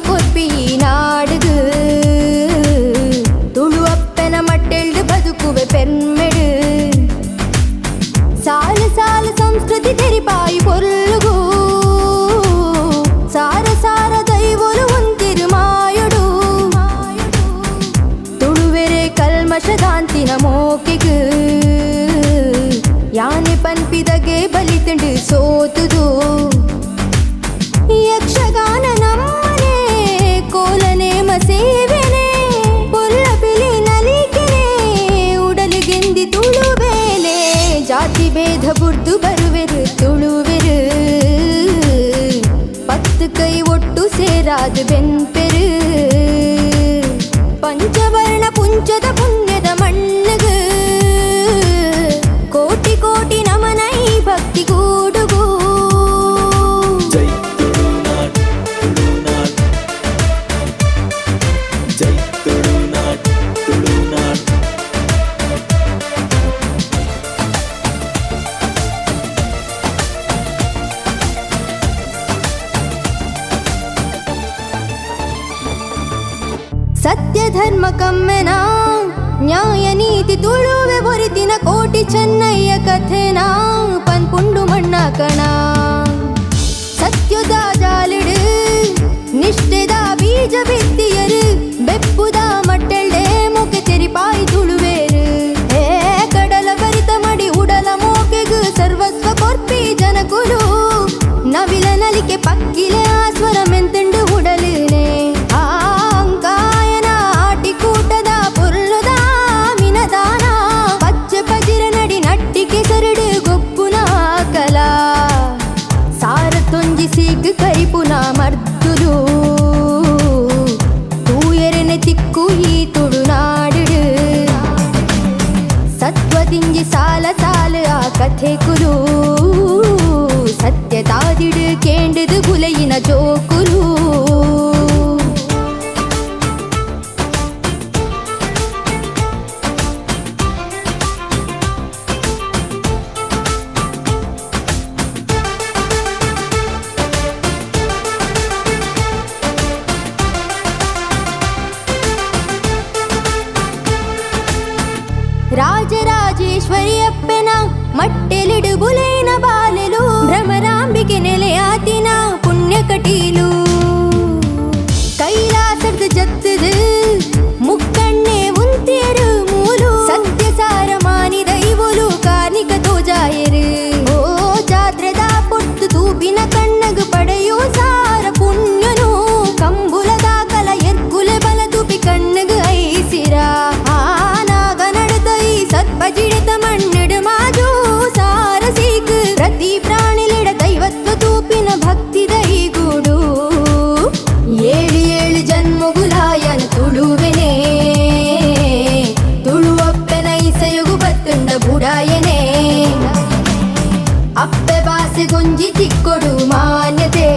ಕೊರ್ಪಿ ನಾಡುಗು ತುಳು ಅಪ್ಪನ ಮಟ್ಟೆಳ್ದು ಬದುಕುವೆ ಪೆರ್ಮೆಡು ಸಾಲು ಸಾಲು ಸಂಸ್ಕೃತಿ ತೆರಿಪಾಯಿ ಪೊರ್ಲುಗು ಸಾರ ಸಾರ ದೈವಲು ಒಂತಿರು ಮಾಯುಡು ತುಳುವೆರೆ ಕಲ್ಮಶದಾಂತಿನ ಮೋಕೆಗು ಯಾನೆ ಪನ್ಪಿದಗೆ ಬಲಿತಂಡು ಸೋತುದು ಯಕ್ಷಗಾನ ನಮ್ಮನೆ ಕೋಲನೇಮ ಸೇವೆನೆ ಪೊಲ್ಲ ಪಿಲಿ ನಲಿಕೆನೆ ಉಡಲಿಗೆಂದಿ ತುಳುವೇಲೆ ಜಾತಿ ಭೇದ ಬುರ್ದು ಬರುವೆರು ತುಳುವೆರು ಪತ್ತು ಕೈ ಒಟ್ಟು ಸೇರಾದು ಬೆನ್ಪೆರು ಪಂಚವರ್ಣ ಪುಂಚದ ಪುಣ್ಯದ ಮಣ್ಣುಗು ಕೋಟಿ ಕೋಟಿ ನಮನ ಈ ಭಕ್ತಿ ಗೂಡುಗು ಸತ್ಯ ಧರ್ಮ ಕಮ್ಮೆನ ನ್ಯಾಯ ನೀತಿ ತುಳುವೆ ಬೊರಿತಿನ ಕೋಟಿ ಚೆನ್ನಯ್ಯ ಕಥೆನ ಪನ್ಪುಂಡು ಮಣ್ಣ ಕಣ ಸತ್ಯದ ಜಾಲಿಡು ನಿಷ್ಠೆದ ಬೀಜ ಬಿತ್ತಿಯರು ಬೆಪ್ಪುದ ಮಟ್ಟೆಳ್ಡೆ ಮೊಕೆ ತೆರಿಪಾಯಿ ತುಳುವೇರು ಹೇ ಕಡಲ ಭರಿತ ಮಡಿ ಉಡಲ ಮೋಕೆಗು ಸರ್ವಸ್ವ ಕೊರ್ಪಿ ಜನಕುಲು ನವಿಲ ನಲಿಕೆ ಪಕ್ಕಿಲೆ ಆಸ್ವರ ಮೆಂತುಂಡು ಉಡಲುನೆ ಕೂಟದ ಪುರ್ಲುದ ಮಿನದಾನ ಪಚ್ಚ ಪಜಿರ ನಡಿ ನಟ್ಟಿಗೆ ಸರಡು ಗೊಪ್ಪುನ ಕಲ ಸಾರ ತೊಂಜಿ ಸಿಗ್ ಕರಿಪುನ ಮರ್ದುಲು ತೂಯರೆನೆ ತಿಕ್ಕು ಈ ತುಳು ನಾಡುಡು ಸತ್ವದಿಂಜಿ ಸಾಲ ಸಾಲ ಆ ಕಥೆ ಕುಲು ಸತ್ಯ ತಾದಿಡು ಕೇಂಡದು ಗುಲೆಯಿನ ಜೋಕುಲು ರಾಜರಾಜೇಶ್ವರಿಯಪ್ಪನ ಮಟ್ಟೆಲಿಡು ಬುಲೇನ ಬಾಲೆಲು ಭ್ರಮರಾಂಬಿಕೆ ನೆಲೆಯಾತಿನ ಪುಣ್ಯ ಕಟೀಲು ಕೈಲಾಸದ ಜತ್ತದು ಮುಕ್ಕಣ್ಣೆ ಉಂತೇರು ಮೂಲು ಸತ್ಯ ಸಾರ ಮಾನಿ ದೈವಲು ಕಾರ್ಣಿಕ ತೋಜಾಯರು ಓ ಜಾತ್ರೆದ ಪೊತ್ತು ತೂಪಿನ ಕಣ್ಣಗು ಪಡೆಯೋ ಸಾರ ಪುಣ್ಯನು ಕಂಬುಲದ ಕಲ ಎರ್ಕುಲೆ ಬಲ ತುಪಿ ಕಣ್ಣಗು ಐಸಿರ ಸತ್ಪಜಿಡಿತ ಮಣ್ಣಿಡು ಮಾಜು ಸಾರ ಸೀಕ್ ಪ್ರತಿ ಪ್ರಾಣಿಲಿಡ ದೈವತ್ವ ತೂಪಿನ ಭಕ್ತಿ ದೈಗೂಡು ಏಳು ಏಳು ಜನ್ಮಗುಲಾಯನ ತುಳುವೆನೆ ತುಳುವಪ್ಪನ ಇಸೆಯುಗು ಬತ್ತುಂಡ ಬುಡಾಯನೆ ಅಪ್ಪೆ ಬಾಸೆ ಗೊಂಜಿ ತಿಕ್ಕೊಡು ಮಾನ್ಯತೆ